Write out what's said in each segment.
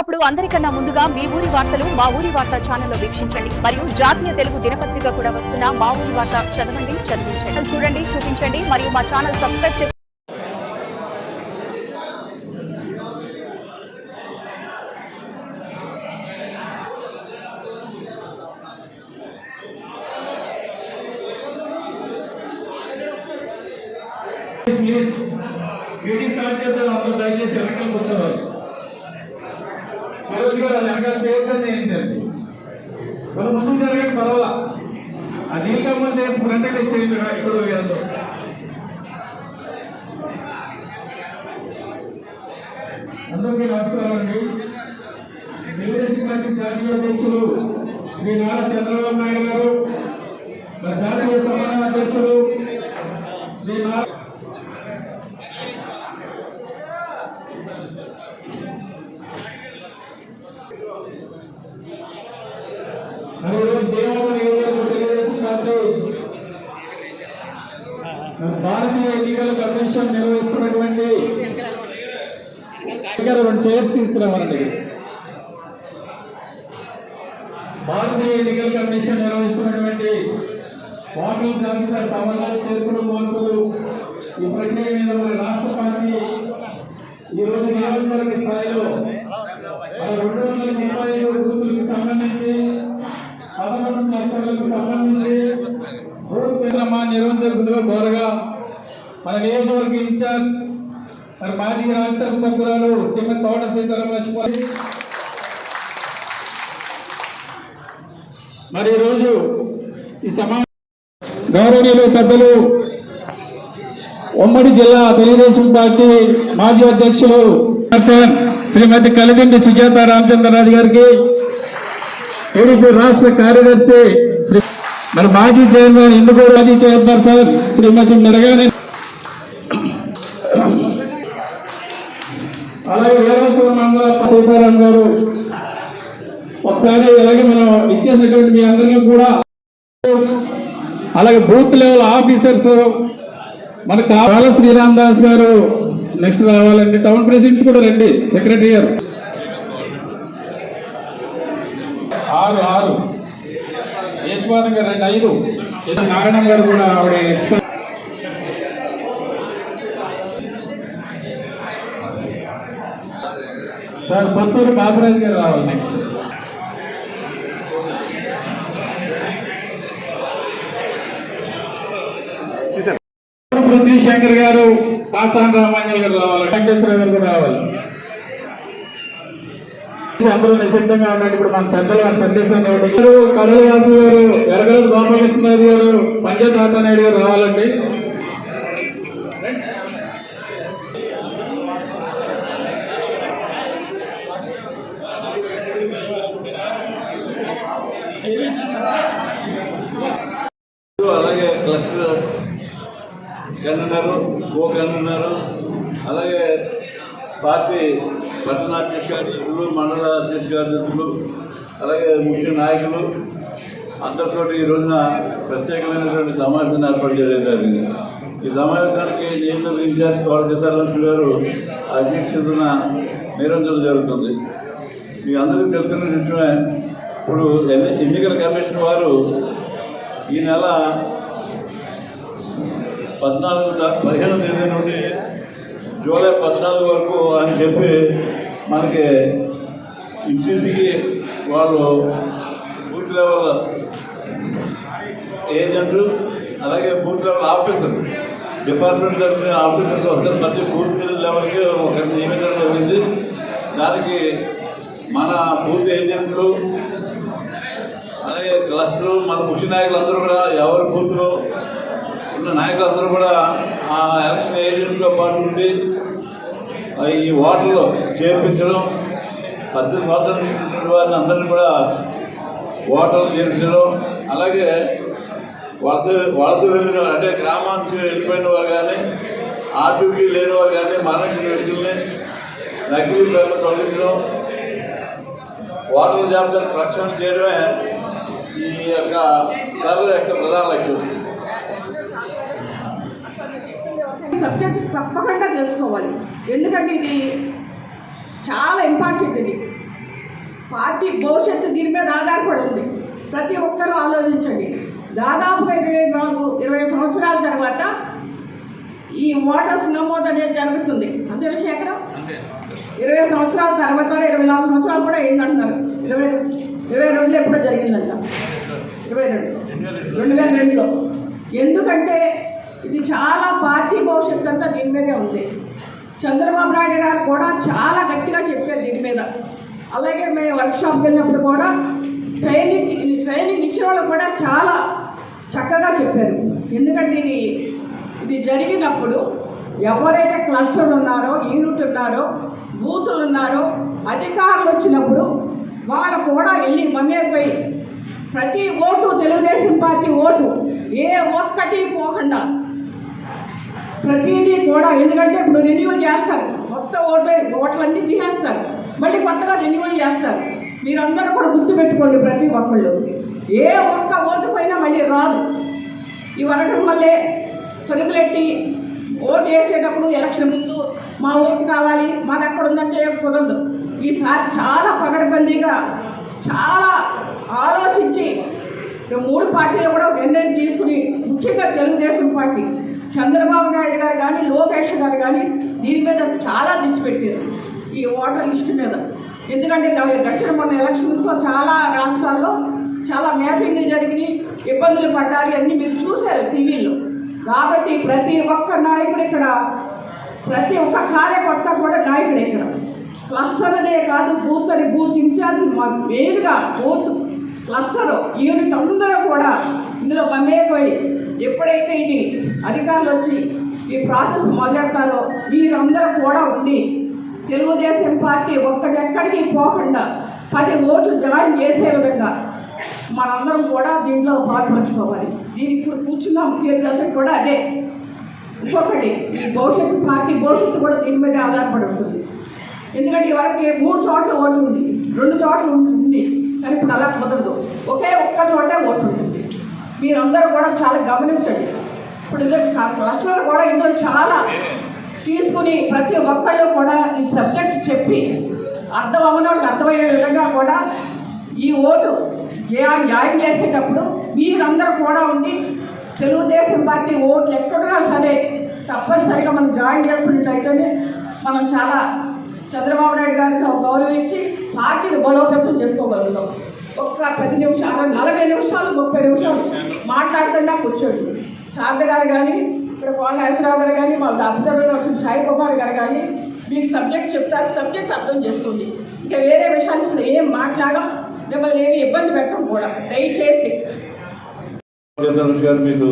అప్పుడు అందరికన్నా ముందుగా మీ ఊరి వార్తలు మా ఊరి వార్త ఛానల్లో వీక్షించండి మరియు జాతీయ తెలుగు దినపత్రిక కూడా వస్తున్న మా ఊరి వార్త చదవండి, చదివించండి, చూడండి, చూపించండి మరియు మా ఛానల్ సబ్స్క్రైబ్ చేసి దయచేసి వెనకాల కూర్చోవాలి. ఈరోజు కూడా వెనకాల చేయొచ్చని చేయించండి. మనం ముందుకు జరగండి, పర్వాలా. ఆ నీలకమ్మ చేసి ఫ్రంట్ ఇచ్చేయండి. ఇప్పుడు వెళ్తాం. అందరికీ నమస్కారం అండి. తెలుగుదేశం పార్టీ జాతీయ అధ్యక్షులు శ్రీ నారా చంద్రబాబు నాయుడు గారు, జాతీయ సమాన అధ్యక్షులు శ్రీ నారా భారతీయ ఎన్నికల కమిషన్ నిర్వహిస్తున్నటువంటి చైర్స్ తీసుకురావాలండి. భారతీయ ఎన్నికల కమిషన్ నిర్వహిస్తున్నటువంటి ఓటర్ల జాబితా సవరణలు, చేర్పులు, మార్పులు ఈ ప్రక్రియ మీద మన రాష్ట్ర పార్టీ ఈరోజు నియోజకవర్గ స్థాయిలో 235 బూతులకు సంబంధించి 11 క్లస్టర్లకు సంబంధించి నిర్వహించాల్సిందిగా కోరగా మన నియోజకవర్గ ఇన్ఛార్జ్ మరి మాజీ రాజ్యసభ సభ్యురాలు శ్రీమతి తోట సీతారామలక్ష్మి మరి ఈరోజు ఈ సమావేశం గౌరవనీయులు పెద్దలు ఉమ్మడి జిల్లా తెలుగుదేశం పార్టీ మాజీ అధ్యక్షులు శ్రీమతి కలిదిండి సుజాత రామచంద్రరాజు గారికి, టీడీపీ రాష్ట్ర కార్యదర్శి మరి మాజీ చైర్మన్ ఇందుకూరు మాజీ చైర్పర్సన్ శ్రీమతి మెరగాని, అలాగే వీరవసర మండల సీతారాం గారు, ఒకసారి అలాగే మనం ఇచ్చేసినటువంటి మీ అందరికీ కూడా, అలాగే బూత్ లెవెల్ ఆఫీసర్స్ మనకు కావాల శ్రీరామ్ దాస్ గారు నెక్స్ట్ రావాలండి. టౌన్ ప్రెసిడెంట్స్ కూడా రండి. సెక్రటరీ గారు 6 యశ్వాన్ గారు రండి. 5 నారాయణ గారు కూడా ఆవిడ ఎక్స్పర్ట్. సార్ పొత్తూరు బాబురాజు గారు రావాలి నెక్స్ట్. పృథ్వీ శంకర్ గారు, పాసాన్ రామాంజల్ గారు రావాలి. వెంకటేశ్వర గారు కూడా రావాలి. అందరూ నిశ్శబ్దంగా ఉండండి. ఇప్పుడు మన పెద్దలు వారి సందేశాన్ని కడల వాసు గారు, ఎరగల గోపాలకృష్ణరాజు గారు, పంచాయత్ నాయుడు గారు రావాలండి. అలాగే క్లస్టర్ కన్నున్నారు, కో కన్నున్నారు, అలాగే పార్టీ పట్టణ అధ్యక్షులు, మండల అధ్యక్షులు, అలాగే ముఖ్య నాయకులు అందరితోటి ఈ రోజున ప్రత్యేకమైనటువంటి సమావేశాన్ని ఏర్పాటు చేయడం జరిగింది. ఈ సమావేశానికి నేను ఇన్ఛార్జ్ తోట సీతారామలక్ష్మి గారు అధ్యక్షతన నిర్వహించడం జరుగుతుంది. మీకు అందరికీ తెలిసిన విషయమే. ఇప్పుడు ఎన్నికల కమిషన్ వారు ఈ నెల 15 తేదీ నుండి జూలై 14 వరకు అని చెప్పి మనకి ఇంటింటికి వాళ్ళు బూత్ లెవెల్ ఏజెంట్లు, అలాగే బూత్ లెవెల్ ఆఫీసర్, డిపార్ట్మెంట్ తరఫున ఆఫీసర్లు వస్తారు. ప్రతి బూత్ లెవెల్కి ఒక నియమించడం జరిగింది. దానికి మన బూత్ ఏజెంట్లు, అలాగే క్లస్టర్లు, మన ముఖ్య నాయకులందరూ కూడా ఎవరి బూత్లో ఉన్న నాయకులందరూ కూడా ఆ ఎలక్షన్ ఏజెంట్తో పాటు ఉండి ఈ ఓటర్లు చేర్పించడం, 18 సంవత్సరాలు నిండిన వారిని అందరినీ కూడా ఓటర్లు చేర్పించడం, అలాగే వలస వెళ్ళిన అంటే గ్రామానికి వెళ్ళిపోయిన వారు కానీ, ఆచూకీ లేని వారు కానీ, మరణించిన వ్యక్తుల్ని నకిలీ పేర్లు తొలగించడం, ఓటర్ల జాబితాను ప్రక్షాళన చేయడమే ఈ యొక్క సర్వే యొక్క ప్రధాన లక్ష్యం. సబ్జెక్ట్స్ తప్పకుండా తెలుసుకోవాలి. ఎందుకంటే ఇది చాలా ఇంపార్టెంట్. ఇది పార్టీ భవిష్యత్తు దీని మీద ఆధారపడి ఉంది. ప్రతి ఒక్కరూ ఆలోచించండి. దాదాపుగా 20 సంవత్సరాల తర్వాత ఈ ఓటర్స్ నమోదు అనేది జరుగుతుంది. అంతే శేఖరం, 20 సంవత్సరాల తర్వాత 24 సంవత్సరాలు కూడా అయిందంటున్నారు. 22 ఎప్పుడో జరిగిందంట, 2002లో. ఎందుకంటే ఇది చాలా పార్టీ భవిష్యత్తు అంతా దీని మీదే ఉంది. చంద్రబాబు నాయుడు గారు కూడా చాలా గట్టిగా చెప్పారు దీని మీద. అలాగే మేము వర్క్షాప్కి వెళ్ళినప్పుడు కూడా ట్రైనింగ్ ఇచ్చిన వాళ్ళు కూడా చాలా చక్కగా చెప్పారు. ఎందుకంటే ఇది జరిగినప్పుడు ఎవరైతే క్లస్టర్లు ఉన్నారో, యూనిట్ ఉన్నారో, బూతులు ఉన్నారో, అధికారులు వచ్చినప్పుడు వాళ్ళు కూడా వెళ్ళి మమేపోయి ప్రతి ఓటు తెలుగుదేశం పార్టీ ఓటు ఏ ఒక్కటి పోకుండా ప్రతిదీ కూడా, ఎందుకంటే ఇప్పుడు రెన్యువల్ చేస్తారు, మొత్తం ఓట్లన్నీ తీసేస్తారు, మళ్ళీ కొత్తగా రెన్యువల్ చేస్తారు. మీరందరూ కూడా గుర్తుపెట్టుకోండి, ప్రతి ఒక్కళ్ళు ఏ ఒక్క ఓటు పైన మళ్ళీ రాదు. ఈ వరకం మళ్ళీ పరుగులెట్టి ఓటు వేసేటప్పుడు ఎలక్షన్ ముందు మా ఓటు కావాలి, మాది ఎక్కడ ఉందంటే కుదరదు. ఈసారి చాలా పగడబందీగా చాలా ఆలోచించి 3 పార్టీలు కూడా నిర్ణయం తీసుకుని, ముఖ్యంగా తెలుగుదేశం పార్టీ చంద్రబాబు నాయుడు గారు కానీ, లోకేష్ గారు కానీ దీని మీద చాలా దృష్టి పెట్టారు, ఈ ఓటర్ లిస్ట్ మీద. ఎందుకంటే గడిచిన మొన్న ఎలక్షన్స్లో చాలా రాష్ట్రాల్లో చాలా మ్యాపింగ్లు జరిగినాయి, ఇబ్బందులు పడ్డారు, అన్నీ మీరు చూశారు టీవీలో. కాబట్టి ప్రతి ఒక్క నాయకుడు ఇక్కడ, ప్రతి ఒక్క కార్యకర్త కూడా నాయకుడు ఇక్కడ. క్లస్టర్ అనే కాదు, బూత్ అని, బూత్ ఇన్ఛార్జ్ మెయిన్గా బూత్ క్లస్టర్ యూనిట్ అందరూ కూడా ఇందులో మమేపోయి ఎప్పుడైతే ఇది అధికారులు వచ్చి ఈ ప్రాసెస్ మొదలెడతారో వీరందరూ కూడా ఉండి తెలుగుదేశం పార్టీ ఒక్కడెక్కడికి పోకుండా 10 ఓట్లు జాయిన్ చేసే విధంగా మనందరం కూడా దీంట్లో పాల్పంచుకోవాలి. దీనికి ఇప్పుడు కూర్చున్న ముఖ్య ఉద్దేశం కూడా అదే. ఇంకొకటి, ఈ భవిష్యత్తు పార్టీ భవిష్యత్తు కూడా దీని మీద ఆధారపడి ఉంటుంది. ఎందుకంటే ఇవరకు 3 చోట్ల ఓటు ఉంది, 2 చోట్ల ఉంటుంది, కానీ ఇప్పుడు అలా కుదరదు, ఒకే ఒక్క చోటే ఓటు ఉంటుంది. మీరందరూ కూడా చాలా గమనించండి. ఇప్పుడు క్లస్టర్ కూడా ఇందులో చాలా తీసుకుని ప్రతి ఒక్కళ్ళు కూడా ఈ సబ్జెక్ట్ చెప్పి అర్థం అవ్వనోళ్ళకి అర్థమయ్యే విధంగా కూడా ఈ ఓటు జాయిన్ చేసేటప్పుడు మీరందరూ కూడా ఉండి తెలుగుదేశం పార్టీ ఓట్లు ఎక్కడున్నా సరే తప్పనిసరిగా మనం జాయిన్ చేసుకున్నట్లయితేనే మనం చాలా చంద్రబాబు నాయుడు గారికి గౌరవించి పార్టీని బలోపేతం చేసుకోగలుగుతాం. ఒక్క 10 నిమిషాలు, 40 నిమిషాలు, 30 నిమిషాలు మాట్లాడకుండా కూర్చోండి. శారద గారు కానీ, ఇక్కడ కోళ్ళ హేసరావు గారు కానీ, మా అబ్జర్వర్ వచ్చిన సాయి కుమార్ గారు కానీ మీకు సబ్జెక్ట్ చెప్తారు, సబ్జెక్ట్ అర్థం చేసుకోండి. ఇంకా వేరే విషయాలు అసలు ఏం మాట్లాడడం, మిమ్మల్ని ఏమి ఇబ్బంది పెట్టడం కూడా దయచేసి. మీకు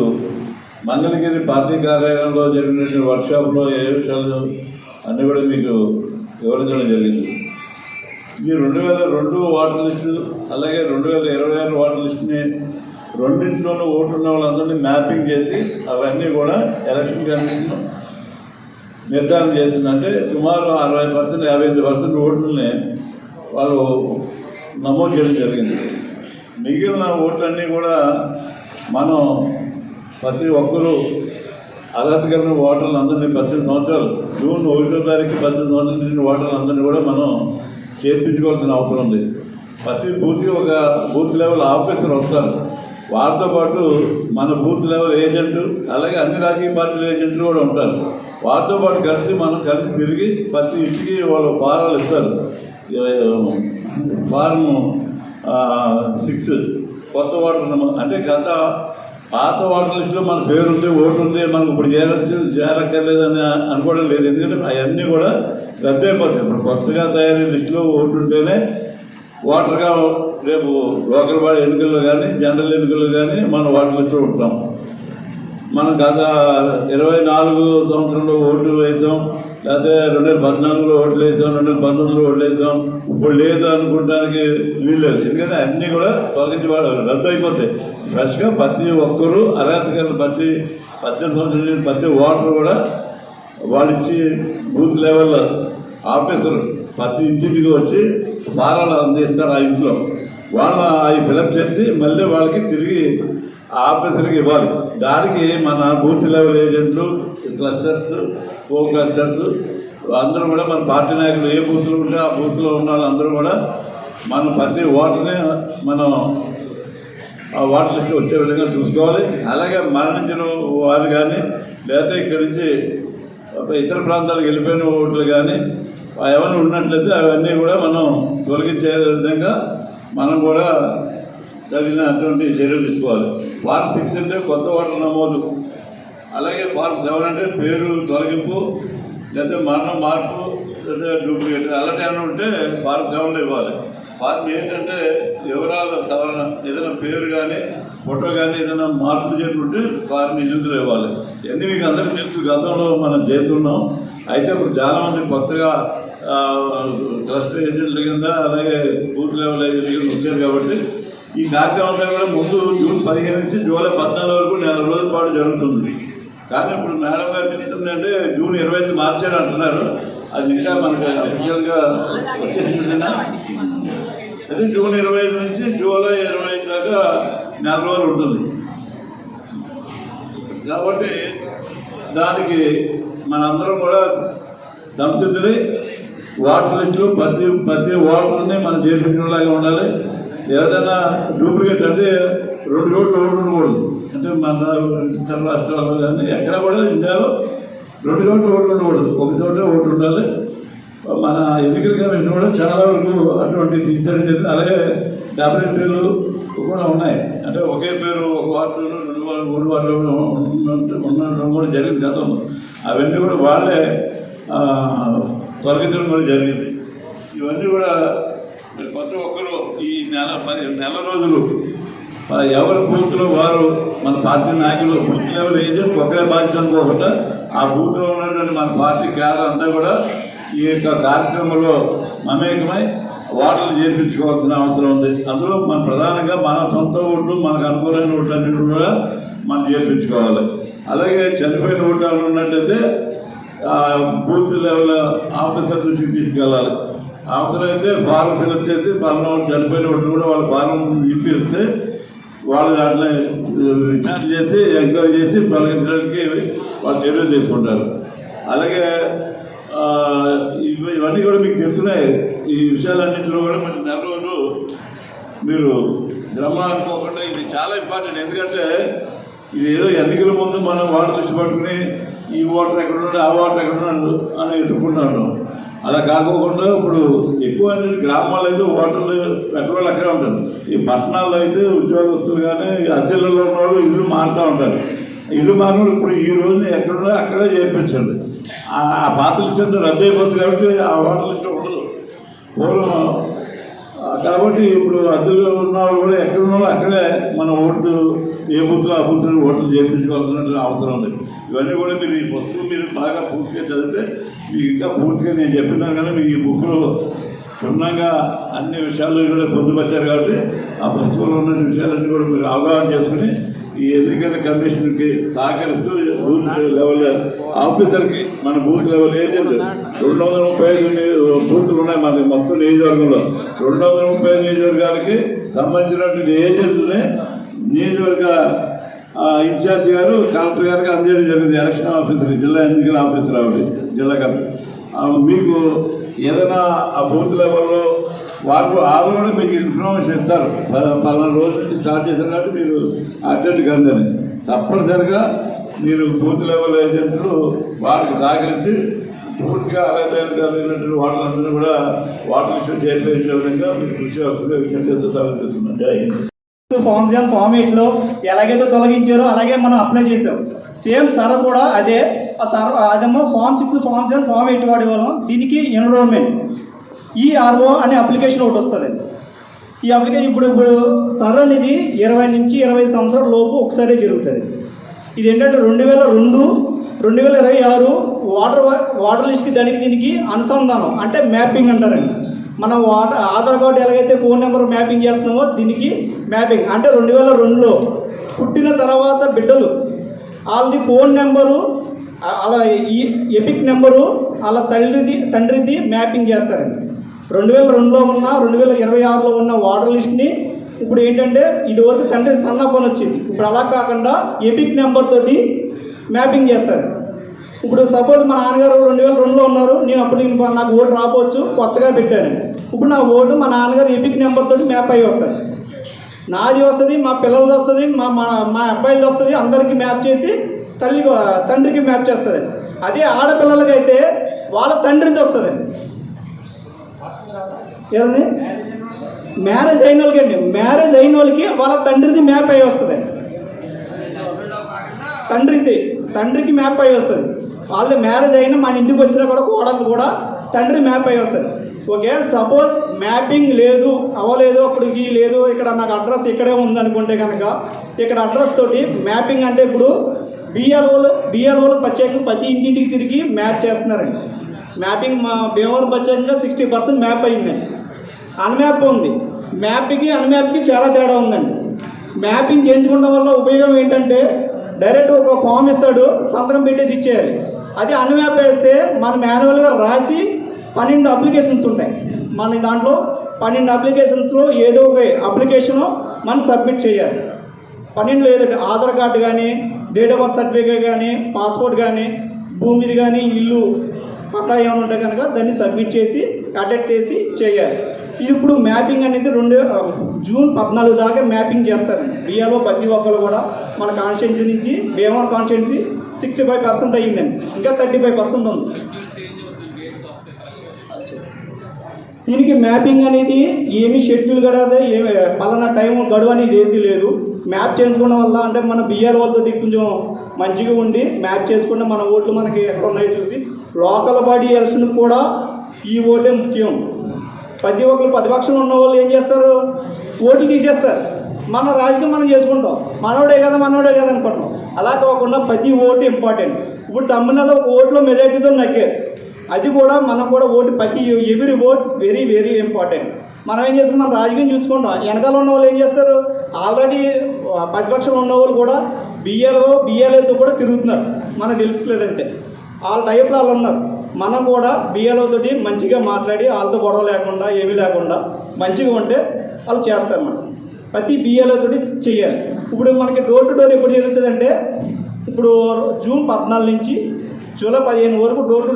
మంగళగిరి పార్టీ కార్యాలయంలో జరిగిన వర్క్షాప్లో ఏ విషయాలు అన్నీ కూడా మీకు వివరించడం జరిగింది. ఈ 2002 ఓటర్ లిస్టు అలాగే 2026 ఓటర్ లిస్టుని రెండింటిలోనూ ఓటున్న వాళ్ళందరినీ మ్యాపింగ్ చేసి అవన్నీ కూడా ఎలక్షన్ కమిషన్ నిర్ధారణ చేసిందంటే సుమారు 60%, 55% ఓట్లని వాళ్ళు నమోదు చేయడం జరిగింది. మిగిలిన ఓట్లన్నీ కూడా మనం ప్రతి ఒక్కరూ అర్హత కలిగిన ఓటర్లందరినీ 18 సంవత్సరాలు జూన్ 1వ తారీఖు 18 సంవత్సరాల నిండిన ఓటర్లందరినీ కూడా మనం చేర్పించుకోవాల్సిన అవసరం ఉంది. ప్రతి బూత్కి ఒక బూత్ లెవెల్ ఆఫీసర్ వస్తారు, వారితో పాటు మన బూత్ లెవెల్ ఏజెంట్ అలాగే అన్ని రాజకీయ పార్టీల ఏజెంట్లు కూడా ఉంటారు. వారితో పాటు మనం కలిసి తిరిగి ప్రతి ఇంటికి వాళ్ళు ఫారాలు ఇస్తారు. ఫారం 6 కొత్త ఓటర్ అంటే పాత ఓటర్ లిస్టులో మన పేరు ఉంది, ఓటు ఉంది, మనకు ఇప్పుడు చేరక్కర్లేదని అనుకోవడం లేదు. ఎందుకంటే అవన్నీ కూడా రద్దయిపోతాయి. ఇప్పుడు కొత్తగా తయారీ లిస్టులో ఓటు ఉంటేనే ఓటర్గా రేపు లోకల్ బాడీ ఎన్నికల్లో కానీ జనరల్ ఎన్నికల్లో కానీ మనం ఓటర్ లిస్టులో ఉంటాం. మనం గత 24 సంవత్సరంలో ఓట్లు వేసాం, లేకపోతే 2014లో ఓట్లు వేసాం, 2019లో ఓట్లు వేసాం, ఇప్పుడు లేదు అనుకోవడానికి వీల్లేదు. ఎందుకంటే అన్నీ కూడా తొలగించి రద్దు అయిపోతాయి. ఫ్రెష్గా ప్రతి ఒక్కరూ అర్హత కలిగిన 18 సంవత్సరాల ప్రతి ఓటర్ కూడా వాళ్ళిచ్చి బూత్ లెవెల్ ఆఫీసర్ ప్రతి ఇంటికి వచ్చి ఫారాలు అందిస్తారు. ఆ ఇంట్లో వాళ్ళు అవి ఫిలప్ చేసి మళ్ళీ వాళ్ళకి తిరిగి ఆఫీసర్కి ఇవ్వాలి. దానికి మన బూత్ లెవెల్ ఏజెంట్లు, క్లస్టర్స్, కో క్లస్టర్స్ అందరూ కూడా మన పార్టీ నాయకులు ఏ బూత్లో ఉంటే ఆ బూత్లో ఉన్న వాళ్ళందరూ కూడా మనం ప్రతి ఓటర్ని మనం ఆ వాటర్ లిస్ట్ వచ్చే విధంగా చూసుకోవాలి. అలాగే మరణించిన వారు కానీ లేకపోతే ఇక్కడి నుంచి ఇతర ప్రాంతాలకు వెళ్ళిపోయిన ఓట్లు కానీ ఏమైనా ఉన్నట్లయితే అవన్నీ కూడా మనం తొలగించే విధంగా మనం కూడా తగినటువంటి చర్యలు తీసుకోవాలి. ఫార్మ్ 6 అంటే కొత్త ఓటర్ నమోదు, అలాగే ఫార్మ్ 7 అంటే పేరు తొలగింపు లేదా మరణం మార్పు లేదా డూప్లికేట్ అలాంటి ఏమైనా ఉంటే ఫార్మ్ 7లో ఇవ్వాలి. ఫార్మ్ 8 అంటే వివరాల సవరణ, ఏదైనా పేరు కానీ ఫోటో కానీ ఏదైనా మార్పులు చేస్తుంటే ఫార్మ్ 8లో ఇవ్వాలి. ఇవన్నీ మీకు అందరికీ తెలుసు, గతంలో మనం చేస్తున్నాం. అయితే ఇప్పుడు చాలామంది కొత్తగా క్లస్టర్ ఏజెంట్ల కింద అలాగే బూత్ లెవెల్ ఏజెంట్ల కింద వచ్చారు కాబట్టి ఈ కార్యక్రమంలో కూడా ముందు జూన్ 15 నుంచి జూలై 14 వరకు 4 రోజుల పాటు జరుగుతుంది. కానీ ఇప్పుడు మేడం గారు చెప్తుందంటే జూన్ 25 మార్చారు అంటున్నారు. అది ఇంకా మనకు అఫీషియల్గా వచ్చేసిందా? అయితే జూన్ 25 నుంచి జూలై 25 దాకా 4 రోజులు ఉంటుంది. కాబట్టి దానికి మనందరం కూడా సంసిద్ధులై వాటర్ లిస్టులు ప్రతి ఓటర్ని మనం చేర్పించడంలాగా ఉండాలి. ఏదైనా డూప్లికేట్ అంటే 2 ఓట్లు ఉండకూడదు. అంటే మన ఇతర రాష్ట్రాల్లో కానీ ఎక్కడ కూడా ఇండియాలో 2 ఓట్లు ఉండకూడదు, ఒక చోటే ఓటు ఉండాలి. మన ఎన్నికల కమిషన్ కూడా చాలా వరకు అటువంటి తీర్చడం జరిగింది. అలాగే ల్యాబొరేటరీలు కూడా ఉన్నాయి. అంటే ఒకే పేరు ఒక వార్డులో 2 వార్డులు ఉండడం కూడా జరిగింది గతంలో. అవన్నీ కూడా వాళ్ళే తొలగించడం కూడా జరిగింది. ఇవన్నీ కూడా ప్రతి ఒక్కరు ఈ నెల రోజులు ఎవరి బూత్లో వారు మన పార్టీ నాయకులు బూత్ లెవెల్ ఏజెంట్ ఒకరే బాధ్యత అనుకోకుండా ఆ బూత్లో ఉన్నటువంటి మన పార్టీ క్యాడర్ అంతా కూడా ఈ యొక్క కార్యక్రమంలో మమేకమై ఓటర్లు చేర్పించుకోవాల్సిన అవసరం ఉంది. అందులో మన ప్రధానంగా మన సొంత ఓట్లు, మనకు అనుకూలమైన ఓట్లు అన్నింటి కూడా మనం చేర్పించుకోవాలి. అలాగే చనిపోయిన ఓట్లు ఉన్నట్టయితే బూత్ లెవెల్ ఆఫీసర్ దృష్టికి తీసుకెళ్ళాలి. అవసరమైతే ఫారం ఫిల్అప్ చేసి చనిపోయిన ఓట్లు కూడా వాళ్ళ ఫారం ఇప్పిస్తే వాళ్ళు దాంట్లో విచారణ చేసి ఎంక్వైరీ చేసి తొలగించడానికి వాళ్ళు చర్యలు తీసుకుంటారు. అలాగే ఇవన్నీ కూడా మీకు తెలుస్తున్నాయి. ఈ విషయాలన్నింటిలో కూడా మంచి 4 రోజులు మీరు శ్రమ అనుకోకుండా ఇది చాలా ఇంపార్టెంట్. ఎందుకంటే ఇది ఏదో ఎన్నికల ముందు మనం వాటర్ లిస్ట్ పట్టుకుని ఈ ఓటర్ ఎక్కడున్నాడు ఆ ఓటర్ ఎక్కడున్నాడు అని ఎత్తుకుంటున్నాను. అలా కాకోకుండా ఇప్పుడు ఎక్కువ గ్రామాల్లో అయితే ఓటర్లు ఎక్కడో అక్కడే ఉంటారు. ఈ పట్టణాల్లో అయితే ఉద్యోగస్తులు కానీ అద్దెలలో ఉన్నవాళ్ళు ఇల్లు మారుతూ ఉంటారు. ఇల్లు మారిన ఇప్పుడు ఈ రోజున ఎక్కడున్నా అక్కడే చేర్పించండి. ఆ పాత లిస్ట్ అంతా రద్దు అయిపోతుంది కాబట్టి ఆ ఓటర్ లిస్ట్ ఉండదు పూర్వం. కాబట్టి ఇప్పుడు అద్దెలో ఉన్న వాళ్ళు కూడా ఎక్కడున్నారో అక్కడే మన ఓట్లు ఏ బూత్లో ఆ బూత్లో ఓట్లు చేర్పించుకోవాల్సిన అవసరం ఉంది. ఇవన్నీ కూడా మీరు ఈ పుస్తకం మీరు బాగా పూర్తిగా చదివితే మీకు ఇంకా పూర్తిగా నేను చెప్పినాను కానీ మీకు ఈ బుక్లో క్షుణ్ణంగా అన్ని విషయాలు కూడా పొందుపరిచారు. కాబట్టి ఆ పుస్తకంలో ఉన్న విషయాలన్నీ కూడా మీరు అవగాహన చేసుకుని ఈ ఎన్నికల కమిషన్కి సహకరిస్తూ బూత్ లెవెల్ ఆఫీసర్కి మన బూత్ లెవెల్ ఏజెంట్ 235 బూత్లు ఉన్నాయి మనకి మొత్తం నియోజకవర్గంలో. 235 నియోజకవర్గాలకి సంబంధించినటువంటి ఏజెంట్ని నియోజకవర్గ ఇన్ఛార్జ్ గారు కలెక్టర్ గారికి అందజేయడం జరిగింది. ఎలక్షన్ ఆఫీసర్, జిల్లా ఎన్నికల ఆఫీసర్ ఆవిడ జిల్లా కలెక్టర్. మీకు ఏదైనా ఆ బూత్ లెవెల్లో వాళ్ళు కూడా మీకు ఇన్ఫర్మేషన్ ఇస్తారు. 14 రోజుల నుంచి స్టార్ట్ చేశారు కాబట్టి మీరు అటెండ్ కందని తప్పనిసరిగా మీరు బూత్ లెవెల్ ఏజెంట్లు వాళ్ళకి సహకరించి పూర్తిగా అర్హతైనటువంటి వాళ్ళందరూ కూడా వాటర్ ఇష్యూ చేసే విధంగా మీరు కృషి అవుతుందిగా విషయం చేస్తూ సహకరిస్తున్నాం. జై హింద్. ఫామ్ 7 ఫామ్ 8లో ఎలాగైతే తొలగించారో అలాగే మనం అప్లై చేసాం. సేమ్ సర్ కూడా అదే అదేమో ఫామ్ 6 ఫామ్ 7 ఫామ్ 8 వాడి వల్ల దీనికి ఎన్రోల్మెంట్ ఈఆర్ఓ అనే అప్లికేషన్ ఒకటి వస్తుంది. ఈ అప్లికేషన్ ఇప్పుడు సర్ అనేది 20 నుంచి 25 సంవత్సరాల లోపు ఒకసారి జరుగుతుంది. ఇది ఏంటంటే 2002, 2026 వాటర్ లిస్ట్కి దీనికి అనుసంధానం అంటే మ్యాపింగ్ అంటారండి. మనం ఆధార్ కార్డు ఎలాగైతే ఫోన్ నెంబర్ మ్యాపింగ్ చేస్తున్నామో దీనికి మ్యాపింగ్ అంటే 2002లో పుట్టిన తర్వాత బిడ్డలు వాళ్ళది ఫోన్ నెంబరు అలా ఈ ఎపిక్ నెంబరు అలా తండ్రిది మ్యాపింగ్ చేస్తారండి. 2002లో ఉన్న 2026లో ఉన్న వాటర్ లిస్ట్ని ఇప్పుడు ఏంటంటే ఇదివరకు తండ్రి సన్న ఫోన్ వచ్చింది, ఇప్పుడు అలా కాకుండా ఎపిక్ నెంబర్ తోటి మ్యాపింగ్ చేస్తారు. ఇప్పుడు సపోజ్ మా నాన్నగారు 2002లో ఉన్నారు, నేను అప్పుడు నాకు ఓటు రాకపోవచ్చు, కొత్తగా పెట్టాను. ఇప్పుడు నా ఓటు మా నాన్నగారు ఎపిక్ నెంబర్ తోటి మ్యాప్ అయ్యి వస్తుంది, నాది వస్తుంది, మా పిల్లలది వస్తుంది, మా అబ్బాయిలది వస్తుంది, అందరికీ మ్యాప్ చేసి తండ్రికి మ్యాప్ చేస్తుంది. అదే ఆడపిల్లలకైతే వాళ్ళ తండ్రిది వస్తుంది. ఏమండి, మ్యారేజ్ అయిన వాళ్ళకి అండి, మ్యారేజ్ అయిన వాళ్ళకి వాళ్ళ తండ్రిది మ్యాప్ అయ్యి వస్తుంది, తండ్రికి మ్యాప్ అయ్యి వస్తుంది. వాళ్ళు మ్యారేజ్ అయినా మన ఇంటికి వచ్చినా కూడా కోడలు కూడా తండ్రి మ్యాప్ అయ్యి వస్తుంది. ఓకే, సపోజ్ మ్యాపింగ్ అవ్వలేదు, అప్పటికి లేదు, ఇక్కడ నాకు అడ్రస్ ఇక్కడే ఉందనుకుంటే కనుక ఇక్కడ అడ్రస్ తోటి మ్యాపింగ్ అంటే ఇప్పుడు బిఆర్ఓలు ప్రత్యేకంగా ప్రతి ఇంటింటికి తిరిగి మ్యాప్ చేస్తున్నారండి. మ్యాపింగ్ మా భీమవరం ప్రత్యేకంగా 60% మ్యాప్ అయిందండి. అన్మ్యాప్ ఉంది. మ్యాప్కి అన్మ్యాప్కి చాలా తేడా ఉందండి. మ్యాపింగ్ చేయించుకోవడం వల్ల ఉపయోగం ఏంటంటే డైరెక్ట్ ఒక ఫామ్ ఇస్తాడు, సంతకం పెట్టేసి ఇచ్చేయాలి. అది అన్మ్యాప్ వేస్తే మనం మాన్యువల్గా రాసి 12 అప్లికేషన్స్ ఉంటాయి. మన దాంట్లో 12 అప్లికేషన్స్లో ఏదో ఒక అప్లికేషను మనం సబ్మిట్ చేయాలి. 12 లేదంటే ఆధార్ కార్డు కానీ, డేట్ ఆఫ్ బర్త్ సర్టిఫికేట్ కానీ, పాస్పోర్ట్ కానీ, భూమిది కానీ, ఇల్లు పట్టా ఏమైనా ఉంటే కనుక దాన్ని సబ్మిట్ చేసి అటెస్ట్ చేసి చేయాలి. ఇప్పుడు మ్యాపింగ్ అనేది జూన్ 14 దాకా మ్యాపింగ్ చేస్తారండి. బిఆర్ఓ ప్రతి ఒక్కరు కూడా మన కాన్స్టిట్యున్సీ నుంచి భీమవరం కాన్స్టిట్యున్సీ 65% అయ్యిందండి, ఇంకా 35% ఉంది. దీనికి మ్యాపింగ్ అనేది ఏమి షెడ్యూల్ కడదే, ఏమి పలానా టైం గడువు అనేది ఏది లేదు. మ్యాప్ చేసుకోవడం వల్ల అంటే మన బిఆర్ఓతో కొంచెం మంచిగా ఉండి మ్యాప్ చేసుకుంటే మన ఓట్లు మనకి ఎక్కడ ఉన్నాయో చూసి లోకల్ బాడీ ఎలక్షన్ కూడా ఈ ఓటే ముఖ్యం. ప్రతి ఒక్కరు ప్రతిపక్షంలో ఉన్న వాళ్ళు ఏం చేస్తారు, ఓట్లు తీసేస్తారు. మన రాజకీయం మనం చేసుకుంటాం, మనోడే కదా అనుకుంటాం. అలా కాకుండా ప్రతి ఓటు ఇంపార్టెంట్. ఇప్పుడు తమిళనాడులో ఓట్లో మెజారిటీతో నగ్గారు, అది కూడా మనం కూడా vote every vote very very important. మనం ఏం చేసుకుంటాం, మన రాజకీయం చూసుకుంటాం. వెనకాల ఉన్న వాళ్ళు ఏం చేస్తారు, ఆల్రెడీ ప్రతిపక్షంలో ఉన్న వాళ్ళు కూడా బిఎల్ఏతో కూడా తిరుగుతున్నారు, మనకు తెలుసులేదంటే వాళ్ళ టైప్లో వాళ్ళు ఉన్నారు. మనం కూడా బిఎల్ఓ తోటి మంచిగా మాట్లాడి వాళ్ళతో గొడవ లేకుండా ఏమీ లేకుండా మంచిగా ఉంటే వాళ్ళు చేస్తారు. మనం ప్రతి బిఎల్ఓ తోటి చేయాలి. ఇప్పుడు మనకి డోర్ టు డోర్ ఎప్పుడు జరుగుతుందంటే ఇప్పుడు జూన్ 14 నుంచి జూలై 15 వరకు డోర్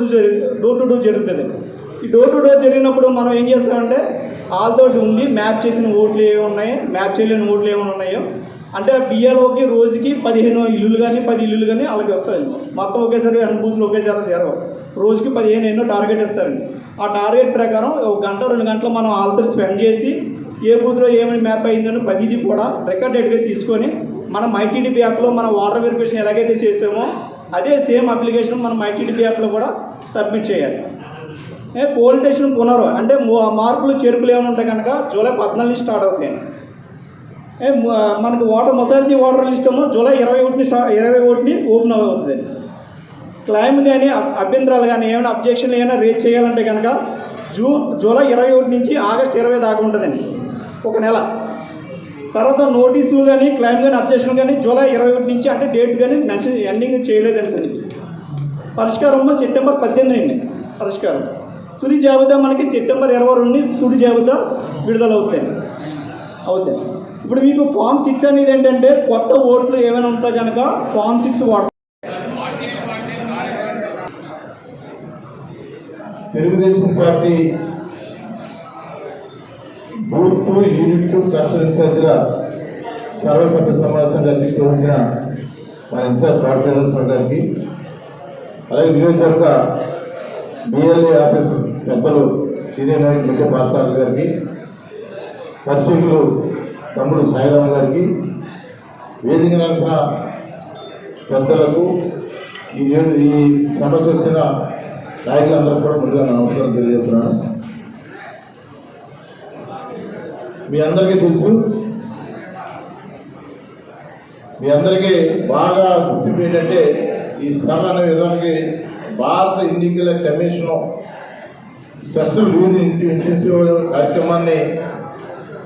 టు డోర్ జరుగుతుంది. ఈ డోర్ టు డోర్ జరిగినప్పుడు మనం ఏం చేస్తామంటే వాళ్ళతో ఉండి మ్యాప్ చేసిన ఓట్లు ఏమి ఉన్నాయి, మ్యాప్ చేయలేని ఓట్లు ఏమైనా ఉన్నాయో అంటే బిఆర్ఓకి రోజుకి 15 ఇల్లులు కానీ 10 ఇల్లులు కానీ అలాగే వస్తాయి. మొత్తం ఒకేసారి అన్ని బూత్లు ఒకేసారి చేరవు. రోజుకి 15 ఎన్నో టార్గెట్ ఇస్తారండి. ఆ టార్గెట్ ప్రకారం 1 గంట 2 గంటలు మనం వాళ్ళతో స్పెండ్ చేసి ఏ బూత్లో ఏమైనా మ్యాప్ అయిందని ప్రతిదీ కూడా రికార్డెడ్గా తీసుకొని మనం మైటీడీపీ యాప్లో మన వాటర్ వెరిఫికేషన్ ఎలాగైతే చేసామో అదే సేమ్ అప్లికేషన్ మనం మైటీడీపీ యాప్లో కూడా సబ్మిట్ చేయాలి. పోలింగ్ స్టేషన్ అంటే మార్పులు చేర్పులు ఏమైనా ఉంటాయి కనుక జూలై 14 నుంచి స్టార్ట్ అవుతాయి. మనకు మొదటి ఓటర్ లిస్ట్ ఏమో జూలై 21ని ఓపెన్ అవుతుంది. క్లైమ్ కానీ అభ్యంతరాలు కానీ ఏమైనా అబ్జెక్షన్లు ఏమైనా రేజ్ చేయాలంటే కనుక జూలై 21 నుంచి ఆగస్టు 20 దాకా ఉంటుందండి, 1 నెల. తర్వాత నోటీసులు కానీ క్లైమ్ కానీ అబ్జెక్షన్ కానీ జూలై 21 నుంచి అంటే డేట్ కానీ మెన్షన్ ఎండింగ్ చేయలేదండి. పరిష్కారం సెప్టెంబర్ 18 అయింది పరిష్కారం. తుది జాబితా మనకి సెప్టెంబర్ 22 తుది జాబితా విడుదల అవుతాయి. ఇప్పుడు మీకు ఫామ్ 6 అనేది ఏంటంటే కొత్త ఓట్లు ఏమైనా ఉంటాయి కనుక ఫామ్ 6 వాడతాం. Telugu Desam party booth unit cluster ఇన్ఛార్జిగా సర్వసభ్య సమావేశానికి అధ్యక్షత వహించిన మన ఇన్ఛార్జ్ పాఠశాల గారికి, అలాగే నియోజకవర్గ బిఎల్ఏ ఆఫీసర్ పెద్దలు సీనియర్ నాయకులు ముఖ్య పాఠశాల గారికి, పరిశీలకులు తమ్ముడు సాయిరామ గారికి, వేదిక నడిచిన పెద్దలకు, ఈ సమస్య వచ్చిన నాయకులందరూ కూడా ముందుగా నమస్కారం తెలియజేస్తున్నాను. మీ అందరికీ తెలుసు, మీ అందరికీ బాగా గుర్తింపు ఏంటంటే ఈ సభ అనే విధానానికి భారత ఎన్నికల కమిషన్ స్పెషల్ ఇంటెన్సివ్ కార్యక్రమాన్ని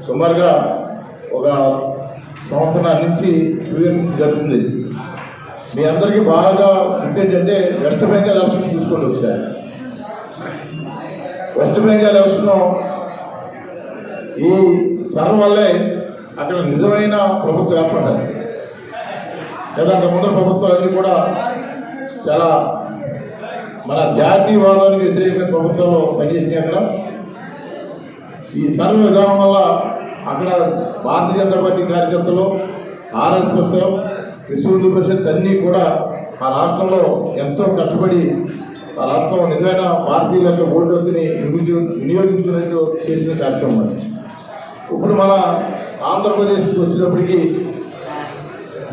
సుమారుగా ఒక సంవత్సరం నుంచి 2 years నుంచి జరుగుతుంది. మీ అందరికీ బాగా ఏంటంటే వెస్ట్ బెంగాల్ ఎలక్షన్ చూసుకోండి ఒకసారి. వెస్ట్ బెంగాల్ ఎలక్షన్ ఈ సర్వ వల్లే అక్కడ నిజమైన ప్రభుత్వం ఏర్పడ్డది. లేదా ముందర ప్రభుత్వాలన్నీ కూడా చాలా మన జాతీయవాదానికి వ్యతిరేకంగా ప్రభుత్వంలో పనిచేసినాయి. అక్కడ ఈ సర్వ విధానం వల్ల అక్కడ భారతీయ జనతా పార్టీ కార్యకర్తలు, ఆర్ఎస్ఎస్, విశ్వ హిందూ పరిషత్ అన్నీ కూడా ఆ రాష్ట్రంలో ఎంతో కష్టపడి ఆ రాష్ట్రంలో నిజమైన భారతీయుల యొక్క ఓటుని వినియోగించుకున్నట్టు చేసిన కార్యక్రమం. ఇప్పుడు మన ఆంధ్రప్రదేశ్కి వచ్చినప్పటికీ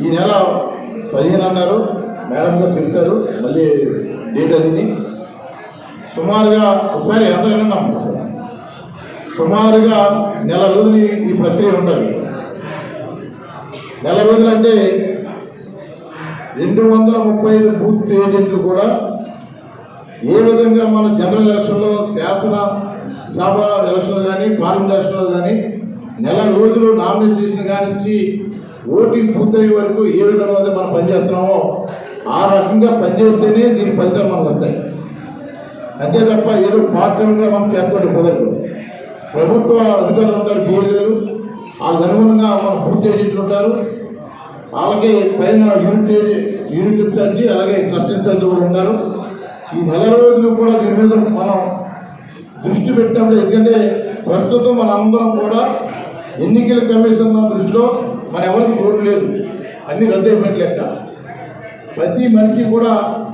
ఈ నెల 15 అన్నారు, మేడం గారు చెప్తారు మళ్ళీ డేట్ అది. సుమారుగా ఒకసారి అందరూ విన్నాం, సుమారుగా నెల రోజులు ఈ ప్రక్రియ ఉంటుంది. నెల రోజులు అంటే 235 బూత్ ఏజెంట్లు కూడా ఏ విధంగా మన జనరల్ ఎలక్షన్లో, శాసన సభ ఎలక్షన్లు కానీ, పార్లమెంట్ ఎలక్షన్లో కానీ నెల రోజులు నామినేట్ చేసిన కానించి ఓటింగ్ పూర్తయ్యే వరకు ఏ విధంగా అయితే మనం పనిచేస్తున్నామో ఆ రకంగా పనిచేస్తేనే దీని ఫలితాలు మనకు వస్తాయి. అంతే తప్ప ఏదో పార్టీగా మనం చేరుకోవడం కుదరదు. ప్రభుత్వ అధికారులు ఉంటారు, బిఏలు, వాళ్ళకి అనుగుణంగా మన బూత్ ఏజెంట్లు ఉంటారు, వాళ్ళకి పైన యూనిట్ ఇన్ఛార్జి, అలాగే ట్రస్ట్ ఇన్ఛార్జి కూడా ఉంటారు. ఈ నెల రోజులు కూడా దీని మీద మనం దృష్టి పెట్టినప్పుడు, ఎందుకంటే ప్రస్తుతం మన అందరం కూడా ఎన్నికల కమిషన్ దృష్టిలో మన ఎవరికి ఓటు లేదు, అన్ని రద్దు అయిపోయినట్లు లెక్క. ప్రతి మనిషి కూడా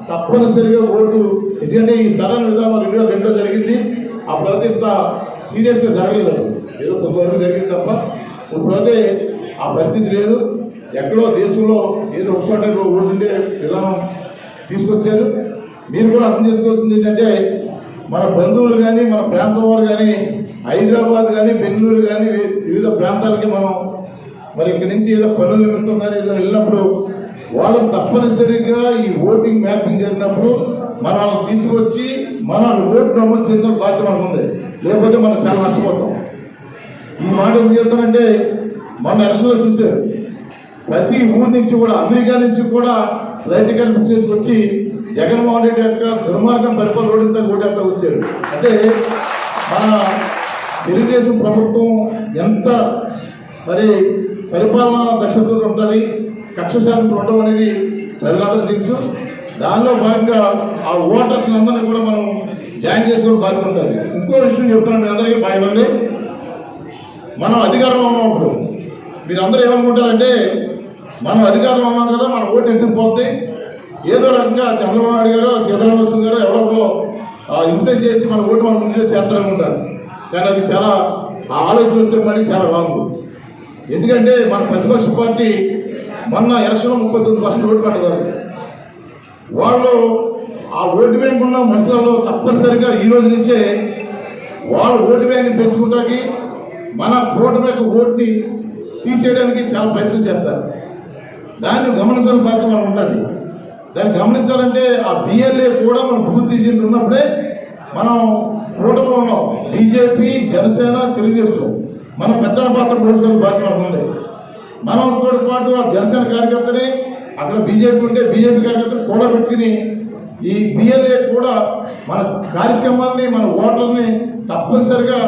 తప్పనిసరిగా ఓటు, ఎందుకంటే ఈ సరైన విధానం 2002లో జరిగింది. అప్పుడైతే ఇంత సీరియస్గా జరగలేదు, ఏదో కొంతవరకు జరిగింది తప్ప ఇప్పుడైతే ఆ పరిస్థితి లేదు. ఎక్కడో దేశంలో ఏదో ఒకసారి ఓటు ఉండే విధానం తీసుకొచ్చారు. మీరు కూడా అర్థం చేసుకోవాల్సింది ఏంటంటే, మన బంధువులు కానీ, మన ప్రాంతం వారు కానీ, హైదరాబాద్ కానీ, బెంగళూరు కానీ, వివిధ ప్రాంతాలకి మనం మరి ఇక్కడి నుంచి ఏదో పనుల నిమిత్తం కానీ ఏదో వెళ్ళినప్పుడు వాళ్ళు తప్పనిసరిగా ఈ ఓటింగ్ మ్యాపింగ్ జరిగినప్పుడు మనం వాళ్ళని తీసుకొచ్చి మన ఓటు నమోదు చేసిన బాధ్యత మనకు ఉంది. లేకపోతే మనం చాలా నష్టపోతాం. ఈ మాట ఎందుకు చెప్తానంటే, మన ఎలక్షన్లో చూశారు, ప్రతి ఊరి నుంచి కూడా, అమెరికా నుంచి కూడా ఫ్లైట్ టికెట్ బుక్ చేసుకొచ్చి జగన్మోహన్ రెడ్డి యొక్క దుర్మార్గం పరిపాలన ఓటేస్తా వచ్చారు. అంటే మన తెలుగుదేశం ప్రభుత్వం ఎంత మరి పరిపాలనా దక్షతతో ఉంటుంది, కక్ష సాధింపు ఉండడం అనేది ప్రజలందరూ తెలుసు. దానిలో భాగంగా ఆ ఓటర్స్ అందరినీ కూడా మనం జాయిన్ చేసుకోవడం బాధ్యత ఉంటుంది. ఇంకో విషయం చెప్తున్నాను మీ అందరికీ బాగుంది. మనం అధికారంలో ఉన్నప్పుడు మీరు అందరూ ఏమనుకుంటారంటే, మనం అధికారంలో ఉన్నాం కదా, మన ఓటు ఎందుకు పోతే ఏదో రకంగా చంద్రబాబు నాయుడు గారు, సీతారామకృష్ణ గారు ఎవరో ఇన్ఫ్లుయెన్స్ చేసి మన ఓటు మన ముందు చేస్తారని ఉంటారు. కానీ అది చాలా ఆ ఆలోచన వచ్చే పని చాలా రాంగ్. ఎందుకంటే మన ప్రతిపక్ష పార్టీ మొన్న ఎలక్షన్లో 39% ఓటు పడ్డదారు. వాళ్ళు ఆ ఓటు బ్యాంక్ ఉన్న మనుషులలో తప్పనిసరిగా ఈ రోజు నుంచే వాళ్ళు ఓటు బ్యాంక్ని పెంచుకుంటానికి, మన కూటమి యొక్క ఓటుని తీసేయడానికి చాలా ప్రయత్నం చేస్తారు. దాన్ని గమనించాల్సిన బాధ్యత మనం ఉంటుంది. దాన్ని గమనించాలంటే ఆ బిఎల్ఏ కూడా మనం బూత్ ఏజెంట్ ఉన్నప్పుడే మనం కూటమిలో ఉన్నాం. బీజేపీ, జనసేన, తెలుగుదేశం మన పెద్దల పాత్ర పోషించాల్సిన బాధ్యత మనకు ఉంది. మనం కూడా పాటు ఆ జనసేన కార్యకర్తని, అక్కడ బీజేపీ ఉంటే బీజేపీ కార్యకర్తలు కూడా పెట్టుకుని ఈ బిఎల్ఏ కూడా మన కార్యక్రమాన్ని, మన ఓటర్ని తప్పనిసరిగా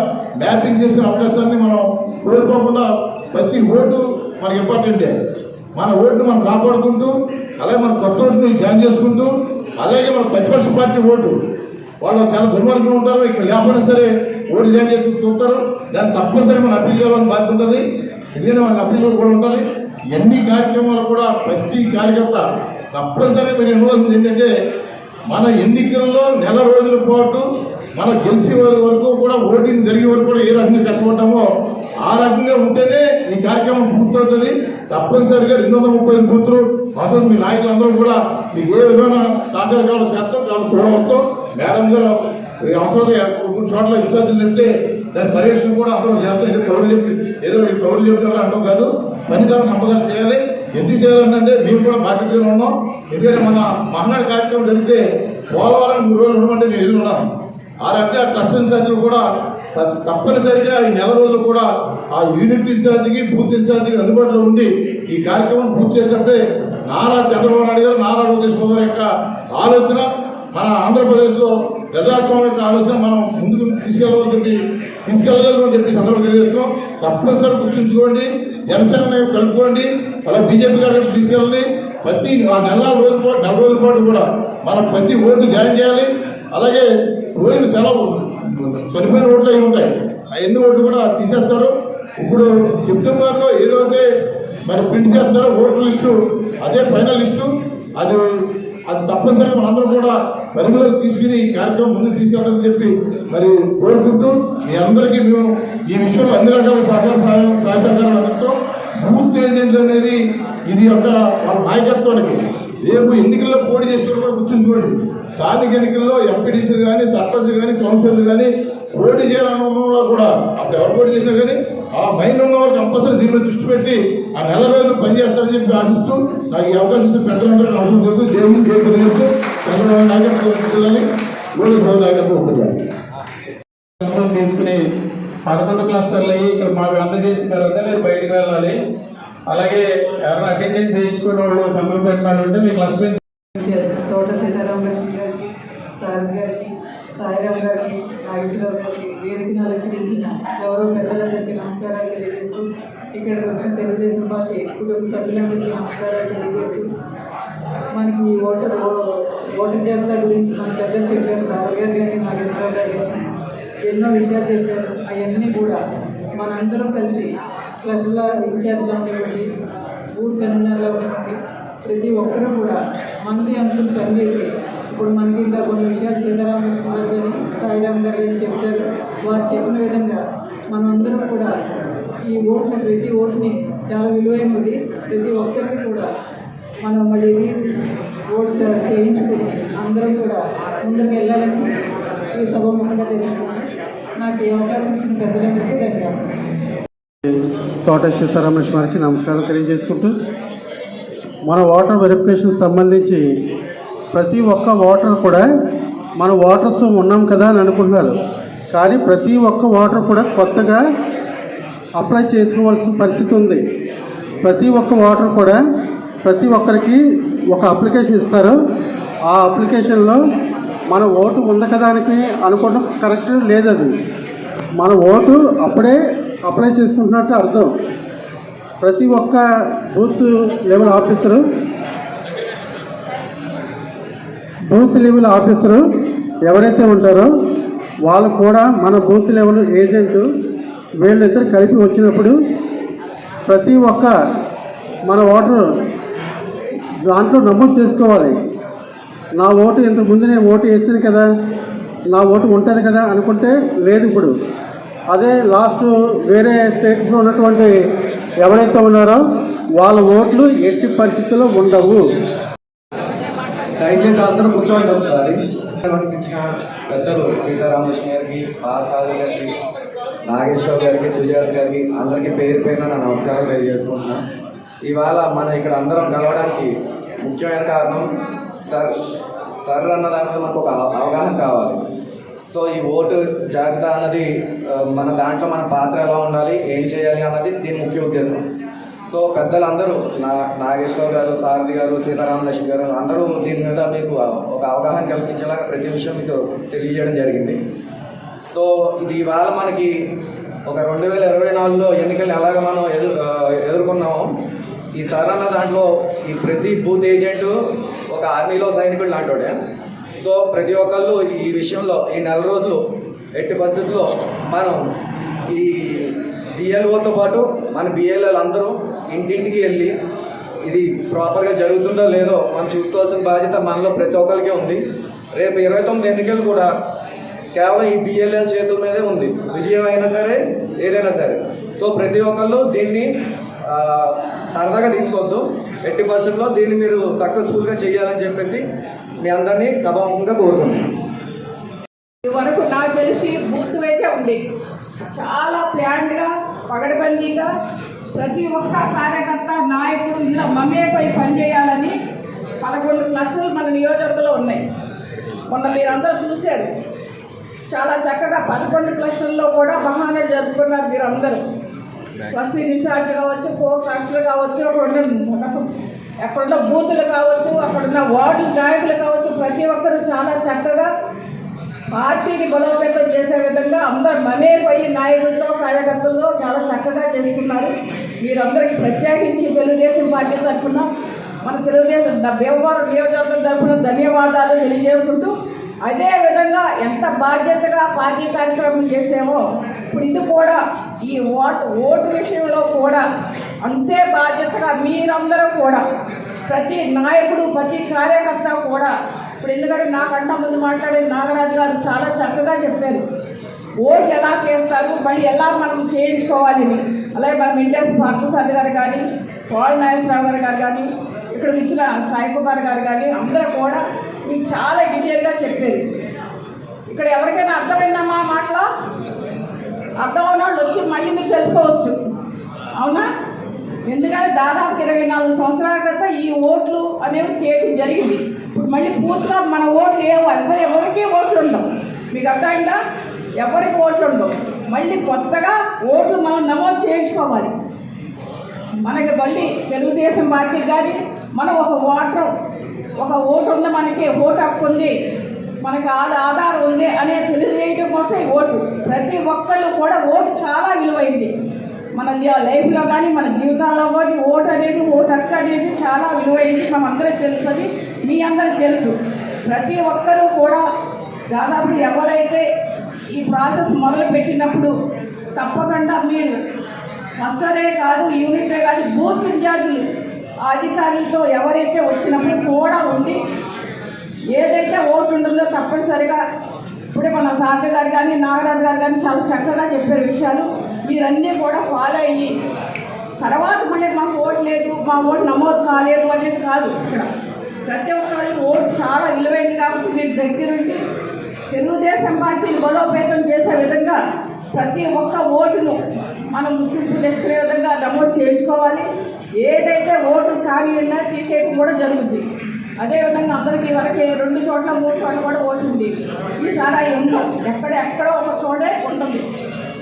మ్యాపింగ్ చేసిన అవకాశాన్ని మనం కోరుకోకుండా ప్రతి ఓటు మనకి ఇంపార్టెంటే. మన ఓటును మనం కాపాడుకుంటూ, అలాగే మన కొత్త ఓటుని జాయిన్ చేసుకుంటూ, అలాగే మన ప్రతిపక్ష పార్టీ ఓటు వాళ్ళు చాలా దుర్మార్గంగా ఉంటారు, ఇక్కడ లేకపోయినా సరే ఓటు జాయిన్ చేసి చూస్తారు. దాన్ని తప్పనిసరి మన అప్పీల్ చేయాలని బాధ్యత ఉంటుంది. ఎందుకంటే మనకు అప్పీల్ కూడా ఉంటుంది. ఎన్ని కార్యక్రమాలు కూడా ప్రతి కార్యకర్త తప్పనిసరిగా మీరు ఇవ్వాల్సింది ఏంటంటే, మన ఎన్నికల్లో నెల రోజుల పాటు మనం గెలిచే వరకు కూడా, ఓటింగ్ జరిగే వరకు కూడా ఏ రకంగా కష్టపడ్డామో ఆ రకంగా ఉంటేనే ఈ కార్యక్రమం పూర్తవుతుంది. తప్పనిసరిగా 235 బూతులు అసలు మీ నాయకులందరూ కూడా మీకు ఏ విధమైన సహకారాలు చేస్తాం, వాళ్ళు కూడా వస్తాం. మేడం గారు అవసరం కొన్ని చోట్ల ఇన్ఛార్జీలు చెప్తే దాని పర్యవేక్షణ కూడా అందరూ చేస్తాం. ఏదో కౌరులు చెప్తారో అంటాం కాదు, పనితనం కంపల్సరీ చేయాలి. ఎందుకు చేయాలంటే మేము కూడా బాధ్యతగా ఉన్నాం. ఎందుకంటే మన మహానాడు కార్యక్రమం జరిగితే పోలవరం 3 రోజులు ఉండమంటే నేను ఎదురు ఉన్నాను. ఆ రకంగా ట్రస్ట్ ఇన్ఛార్జీలు కూడా తప్పనిసరిగా ఈ నెల రోజులు కూడా ఆ యూనిట్ ఇన్ఛార్జికి, బూత్ ఇన్ఛార్జికి అందుబాటులో ఉండి ఈ కార్యక్రమం పూర్తి చేసినప్పుడే నారా చంద్రబాబు నాయుడు గారు, నారా లోకేష్ బాబు యొక్క ఆలోచన, మన ఆంధ్రప్రదేశ్లో ప్రజాస్వామ్య యొక్క ఆలోచన మనం ముందుకు తీసుకెళ్ళవలసింది తీసుకెళ్ళగలమని చెప్పి సందర్భం తెలియజేస్తున్నాం. తప్పనిసరి గుర్తుంచుకోండి, జనసేన కలుపుకోండి, అలా బీజేపీ గారు తీసుకెళ్ళండి. ప్రతి నెల రోజుల పాటు కూడా మనం ప్రతి ఓటు జాయిన్ చేయాలి. అలాగే రోజులు చాలా చనిపోయిన ఓట్లు అవి ఉంటాయి, అవన్నీ ఓట్లు కూడా తీసేస్తారు. ఇప్పుడు సెప్టెంబర్లో ఏదైతే మరి ప్రింట్ చేస్తారో ఓటర్ లిస్టు, అదే ఫైనల్ లిస్టు. అది తప్పనిసరిగా మనందరం కూడా పరిగణలోకి తీసుకుని ఈ కార్యక్రమం ముందుకు తీసుకెళ్తామని చెప్పి మరి కోరుకుంటూ మీ అందరికీ మేము ఈ విషయంలో అన్ని రకాల సహకారం అందరితో బూత్ ఏజెంట్లు అనేది ఇది ఒక వాళ్ళ నాయకత్వానికి రేపు ఎన్నికల్లో పోటీ చేసిన కూడా గుర్తుంచుకోండి. స్థానిక ఎన్నికల్లో ఎంపీటీసీలు కానీ సర్పంచ్లు కానీ కౌన్సిలర్లు కానీ పోటీ చేయాలన్న కూడా అప్పుడు ఎవరు పోటీ చేసినా కానీ ఆ మైండ్ ఉన్న వాళ్ళు కంపల్సరీ దీనిలో దృష్టి పెట్టి ఆ నెల రోజులు పనిచేస్తారని చెప్పి ఆశిస్తూ నాకు ఈ అవకాశం ఇస్తే పెద్దలందరూ అవసరం లేదు. దేవుని చేస్తూ చంద్రబాబు నాయకత్వాన్ని నాయకత్వం ఉంటుంది తీసుకుని 11 క్లస్టర్లు అయ్యి ఇక్కడ మాకు అందజేసిన తర్వాత మీరు బయటకు వెళ్ళాలి. అలాగే ఎవరైనా అటెండెన్స్ చేయించుకునే వాళ్ళు సంఘం పెట్టిన వాళ్ళు ఉంటే మీ క్లస్టర్ తోట సీతారామలక్ష్మి గారికి, సార్ గారికి, సాయిరామ్ గారికి, నాగేశ్వరరావు గారికి, వేదికను అలంకరించిన ఎవరో పెద్దలందరికీ నమస్కారాలు తెలియజేస్తూ, ఇక్కడికి వచ్చిన తెలుగుదేశం పార్టీ కుటుంబ సభ్యులందరికీ నమస్కారాలు తెలియజేస్తూ, మనకి ఓటర్ జాబితా గురించి మన పెద్దలు చెప్పారు. సార్ గారు కానీ నాగేశ్వరరావు గారు ఎన్నో విషయాలు చెప్పారు. అవన్నీ కూడా మనందరం కలిసి క్లస్టర్ల ఇన్ఛార్జ్లో ఉండేవండి, బూత్ కన్వీనర్లో ఉండేవండి, ప్రతి ఒక్కరూ కూడా మనది అనుకుని పనిచేసి ఇప్పుడు మనకి ఇంకా కొన్ని విషయాలు సీతారామకృష్ణ గారు కానీ సాయిరామ్ గారు కానీ చెప్తారు. వారు చెప్పిన విధంగా మనమందరం కూడా ఈ ఓటుని ప్రతి ఓటుని చాలా విలువైనది. ప్రతి ఒక్కరికి కూడా మనం మళ్ళీ ఓటు చేయించుకుని అందరం కూడా ముందుకు వెళ్ళాలని ఈ సభాముఖంగా తెలుసుకున్నాను. నాకు ఈ అవకాశం ఇచ్చిన పెద్దలందరికీ ధన్యవాదాలు. తోట సీతారామలక్ష్మి గారికి నమస్కారం తెలియజేసుకుంటూ, మన ఓటర్ వెరిఫికేషన్ సంబంధించి ప్రతి ఒక్క ఓటర్ కూడా మన ఓటర్స్ ఉన్నాం కదా అని అనుకుంటున్నారు. కానీ ప్రతి ఒక్క ఓటర్ కూడా కొత్తగా అప్లై చేసుకోవాల్సిన పరిస్థితి ఉంది. ప్రతి ఒక్క ఓటర్ కూడా ప్రతి ఒక్కరికి ఒక అప్లికేషన్ ఇస్తారు. ఆ అప్లికేషన్లో మన ఓటు ఉంది కదా అని అనుకోవడం కరెక్ట్ లేదు. అది మన ఓటు అప్పుడే అప్లై చేసుకుంటున్నట్టు అర్థం. ప్రతి ఒక్క బూత్ లెవెల్ ఆఫీసరు ఎవరైతే ఉంటారో వాళ్ళు కూడా మన బూత్ లెవెల్ ఏజెంటు వీళ్ళిద్దరు కలిపి వచ్చినప్పుడు ప్రతి ఒక్క మన ఓటర్ దాంట్లో నమోదు చేసుకోవాలి. నా ఓటు ఇంతకుముందు నేను ఓటు వేసాను కదా, నా ఓటు ఉంటుంది కదా అనుకుంటే లేదు. ఇప్పుడు అదే లాస్ట్ వేరే స్టేట్స్లో ఉన్నటువంటి ఎవరైతే ఉన్నారో వాళ్ళ ఓట్లు ఎట్టి పరిస్థితుల్లో ఉండవు. దయచేసి అందరూ కూర్చోండి. ఒకసారి కనిపించిన పెద్దలు సీతారామలక్ష్మి గారికి, పాసాది గారికి, నాగేశ్వర గారికి, సుజాత గారికి అందరికీ పేరు పేరున నా నమస్కారం తెలియజేసుకుంటున్నాను. ఇవాళ మనం ఇక్కడ అందరం కలవడానికి ముఖ్యమైన కారణం సర్ అన్న దాని మీద మనకు ఒక అవగాహన కావాలి. సో ఈ ఓటు జాబితా అన్నది మన దాంట్లో మన పాత్ర ఎలా ఉండాలి, ఏం చేయాలి అన్నది దీని ముఖ్య ఉద్దేశం. సో పెద్దలందరూ నాగేశ్వర గారు, సారథి గారు, సీతారామలక్ష్మి గారు అందరూ దీని మీద మీకు ఒక అవగాహన కల్పించేలాగా ప్రతి విషయం మీకు తెలియజేయడం జరిగింది. సో ఇది ఇవాళ మనకి ఒక 2024లో ఎన్నికలు ఎలాగ మనం ఎదుర్కొన్నామో ఈ సార్ అన్న దాంట్లో ఈ ప్రతి బూత్ ఏజెంటు ఒక ఆర్మీలో సైనికుడు లాంటోడే. సో ప్రతి ఒక్కళ్ళు ఈ విషయంలో ఈ నెల రోజులు ఎట్టి పరిస్థితుల్లో మనం ఈ బిఎల్ఓతో పాటు మన బిఎల్ఎల్ అందరూ ఇంటింటికి వెళ్ళి ఇది ప్రాపర్గా జరుగుతుందో లేదో మనం చూసుకోవాల్సిన బాధ్యత మనలో ప్రతి ఒక్కరికి ఉంది. రేపు 29 ఎన్నికలు కూడా కేవలం ఈ బిఎల్ఎల్ చేతుల మీదే ఉంది, విజయం అయినా సరే ఏదైనా సరే. సో ప్రతి ఒక్కళ్ళు దీన్ని సరదాగా తీసుకోవద్దు, ఎట్టి పరిస్థితుల్లో దీన్ని మీరు సక్సెస్ఫుల్గా చేయాలని చెప్పేసి మీ అందరినీ సభాముఖంగా కోరుకుంటున్నాను. వరకు నాకు తెలిసి బూత్ వైజే ఉంది. చాలా ప్లాన్డ్గా, పగడబందీగా ప్రతి ఒక్క కార్యకర్త, నాయకుడు ఇలా మమేకై పనిచేయాలని 11 క్లస్టర్లు మన నియోజకవర్గంలో ఉన్నాయి. మొన్న మీరందరూ చూశారు. చాలా చక్కగా 11 క్లస్టర్లో కూడా మహానాడు జరుపుకున్నారు మీరందరూ. క్లస్టర్ ఇన్ఛార్జ్ కావచ్చు, కో క్లస్టర్లు కావచ్చు, అక్కడున్న బూతులు కావచ్చు, అక్కడున్న వార్డు నాయకులు కావచ్చు, ప్రతి ఒక్కరు చాలా చక్కగా పార్టీని బలోపేతం చేసే విధంగా అందరు మమేకయ్యి నాయకులతో కార్యకర్తలతో చాలా చక్కగా చేసుకున్నారు. మీరందరికీ ప్రత్యేకించి తెలుగుదేశం పార్టీ తరఫున మన తెలుగుదేశం భీమవరం నియోజకవర్గం తరఫున ధన్యవాదాలు తెలియజేసుకుంటూ, అదేవిధంగా ఎంత బాధ్యతగా పార్టీ కార్యక్రమం చేసామో ఇప్పుడు ఇది కూడా ఈ ఓటు విషయంలో కూడా అంతే బాధ్యతగా మీరందరూ కూడా ప్రతి నాయకుడు ప్రతి కార్యకర్త కూడా ఇప్పుడు ఎందుకంటే నాకంటా ముందు మాట్లాడే నాగరాజు గారు చాలా చక్కగా చెప్పారు ఓటు ఎలా చేస్తారు, మళ్ళీ ఎలా మనం చేయించుకోవాలని. అలాగే మన మెండేస్ పార్థసారథి గారు కానీ, పోల నాగేశ్వరరావు గారు కానీ, ఇక్కడ ఇచ్చిన సాయి కుమార్ గారు కానీ అందరూ కూడా మీకు చాలా డీటెయిల్గా చెప్పారు. ఇక్కడ ఎవరికైనా అర్థమైందమ్మా మాటలో? అర్థం అయిన వాళ్ళు వచ్చి మళ్ళీ మీరు తెలుసుకోవచ్చు, అవునా? ఎందుకంటే దాదాపు 24 సంవత్సరాల క్రితం ఈ ఓట్లు అనేవి చేయడం జరిగింది. ఇప్పుడు మళ్ళీ పూర్తిగా మన ఓట్లు ఎవరికి ఓట్లు ఉండవు. మీకు అర్థమైందా? ఎవరికి ఓట్లు ఉండవు. మళ్ళీ కొత్తగా ఓట్లు మనం నమోదు చేయించుకోవాలి. మనకి మళ్ళీ తెలుగుదేశం పార్టీ కానీ మనం ఒక ఓటు ఉంది, మనకి ఓటు హక్కు ఉంది, మనకి ఆధారం ఉంది అనే తెలియజేయడం కోసం ఓటు. ప్రతి ఒక్కళ్ళు కూడా ఓటు చాలా విలువైంది. మన లైఫ్లో కానీ మన జీవితాల్లో కానీ ఓటు హక్కు అనేది చాలా విలువైంది. మనందరికీ తెలుసు, అది మీ అందరికీ తెలుసు. ప్రతి ఒక్కరూ కూడా దాదాపు ఎవరైతే ఈ ప్రాసెస్ మొదలు పెట్టినప్పుడు తప్పకుండా మీరు మాస్టరే కాదు, యూనిటే కాదు, బూత్ ఇన్ఛార్జీలు అధికారులతో ఎవరైతే వచ్చినప్పుడు కూడా ఉండి ఏదైతే ఓటు ఉంటుందో తప్పనిసరిగా ఇప్పుడే మన సారథి గారు కానీ నాగరాజు గారు కానీ చాలా చక్కగా చెప్పే విషయాలు మీరన్నీ కూడా ఫాలో అయ్యి తర్వాత మళ్ళీ మాకు ఓటు లేదు, మా ఓటు నమోదు కాలేదు అనేది కాదు. ఇక్కడ ప్రతి ఒక్కరి ఓటు చాలా విలువైంది కాబట్టి మీరు దగ్గరుండి తెలుగుదేశం పార్టీని బలోపేతం చేసే విధంగా ప్రతి ఒక్క ఓటును మనం గుర్తింపు తెచ్చుకునే విధంగా నమోదు చేయించుకోవాలి. ఏదైతే ఓటు కానీ ఉన్నా తీసేయడం కూడా జరుగుతుంది. అదేవిధంగా అందరికీ వరకే 2 చోట్ల 3 చోట్ల కూడా ఓటు ఉంది. ఈసారి అవి ఉండవు, ఎక్కడో ఒక చోటే ఉంటుంది.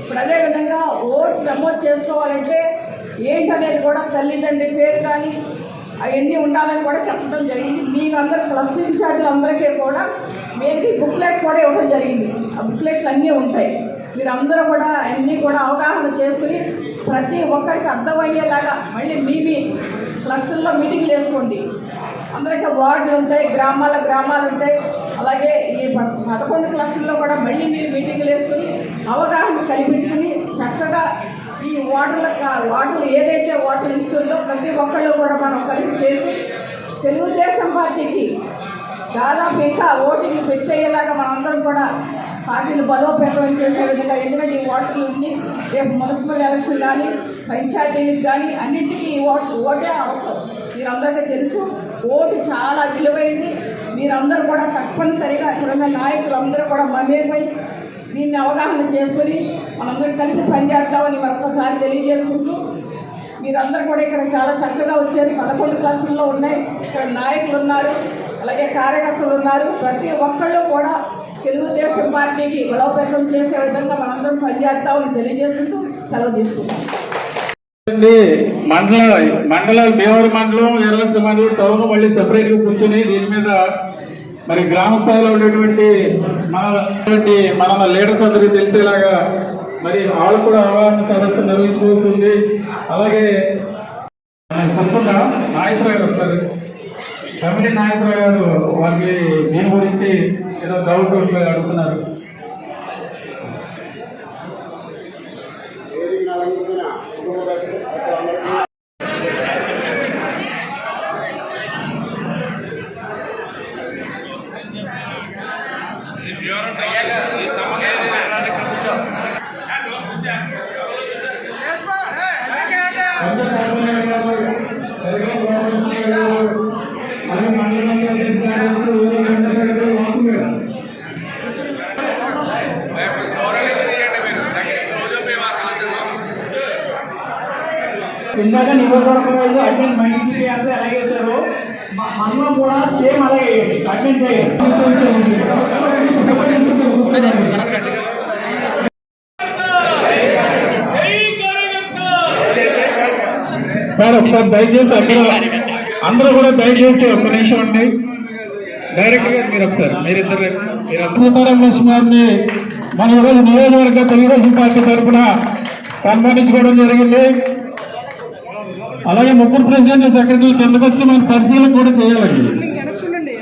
ఇప్పుడు అదేవిధంగా ఓటు నమోదు చేసుకోవాలంటే ఏంటనేది కూడా తల్లిదండ్రి పేరు కానీ అవన్నీ ఉండాలని కూడా చెప్పడం జరిగింది. మీకు అందరూ క్లస్టర్ ఇన్ఛార్జీలు అందరికీ కూడా మీకు బుక్లెట్ కూడా ఇవ్వడం జరిగింది. ఆ బుక్లెట్లు అన్నీ ఉంటాయి. మీరు అందరూ కూడా అన్నీ కూడా అవగాహన చేసుకుని ప్రతి ఒక్కరికి అర్థమయ్యేలాగా మళ్ళీ మీ క్లస్టర్లో మీటింగ్లు వేసుకోండి. అందరికీ వార్డులు ఉంటాయి, గ్రామాలు ఉంటాయి. అలాగే ఈ 11 క్లస్టర్లో కూడా మళ్ళీ మీరు మీటింగ్లు వేసుకుని అవగాహన కల్పించుకుని చక్కగా ఈ వార్డులు ఏదైతే ఓట్లు ఇస్తుందో ప్రతి ఒక్కళ్ళు కూడా మనం కలిసి చేసి తెలుగుదేశం పార్టీకి దాదాపు ఇంకా ఓటింగ్లు పెంచేలాగా మనందరం కూడా పార్టీలు బలోపేతం చేసే విధంగా. ఎందుకంటే ఈ ఓటర్లన్నీ రేపు మున్సిపల్ ఎలక్షన్ కానీ పంచాయతీలకు కానీ అన్నింటికీ ఓటే అవసరం. మీరందరికీ తెలుసు ఓటు చాలా విలువైంది. మీరందరూ కూడా తప్పనిసరిగా ఇక్కడున్న నాయకులు అందరూ కూడా మమేకమై దీన్ని అవగాహన చేసుకుని మనందరం కలిసి పనిచేద్దామని మరొకసారి తెలియజేసుకుంటూ, మీరందరూ కూడా ఇక్కడ చాలా చక్కగా వచ్చారు. 11 క్లస్టర్లో ఉన్నాయి. ఇక్కడ నాయకులు ఉన్నారు, అలాగే కార్యకర్తలు ఉన్నారు. ప్రతి ఒక్కళ్ళు కూడా తెలుగుదేశం పార్టీకి బలోపేతం చేసే విధంగా మనందరం పనిచేద్దామని తెలియజేసుకుంటూ సెలవు తీసుకుంటాం. మండలాలు భీమవరం మండలం, ఎర్రలసి మండలం, టౌన్ మళ్ళీ సెపరేట్ గా కూర్చొని దీని మీద మరి గ్రామ స్థాయిలో ఉండేటువంటి మన లీడర్స్ అందరికీ తెలిసేలాగా మరి వాళ్ళు కూడా అవగాహన సదస్సు నిర్వహించుకోవాల్సి ఉంది. అలాగే కూర్చున్న నాగేశ్వరరావు గారు ఒకసారి కమిటీ నాగేశ్వరరావు గారు వారికి దీని గురించి ఏదో డౌట్ అడుగుతున్నారు. ఇందాక నియోజకవర్గం అయితే అడ్మిన్ మైండ్ అంటే అలాగే సార్ మనం కూడా సేమ్ అలాగే అడ్మిన్ సార్ ఒకసారి దయచేసి అందరూ కూడా దయచేసి ఒక్క నిమిషం అండి. డైరెక్టర్ గారు మీరు ఒకసారి మీరిద్దరు సీతారాం లక్ష్మి గారిని మన ఈరోజు నియోజకవర్గ తెలుగుదేశం పార్టీ తరఫున సన్మానించుకోవడం జరిగింది. అలాగే ముగ్గురు ప్రెసిడెంట్లు సెక్రటరీలు కిందకు వచ్చి మనం పరిశీలన కూడా చేయాలండి.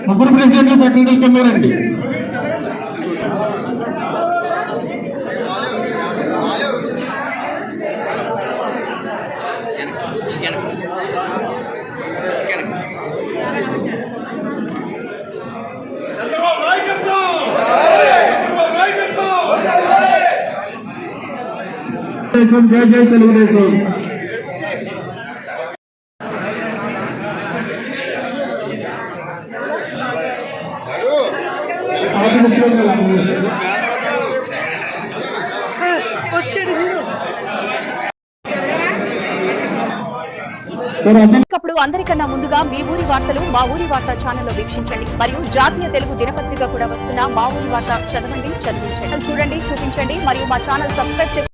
ముగ్గురు ప్రెసిడెంట్లు సెక్రటరీలు కింద రండి. జై జై తెలుగుదేశం. అప్పుడు అందరికన్నా ముందుగా మీ ఊరి వార్తలు మా ఊరి వార్త ఛానల్లో వీక్షించండి మరియు జాతీయ తెలుగు దినపత్రిక కూడా వస్తున్న మా ఊరి వార్త చదవండి చదివించండి. చూడండి, చూపించండి మరియు మా ఛానల్ సబ్స్క్రైబ్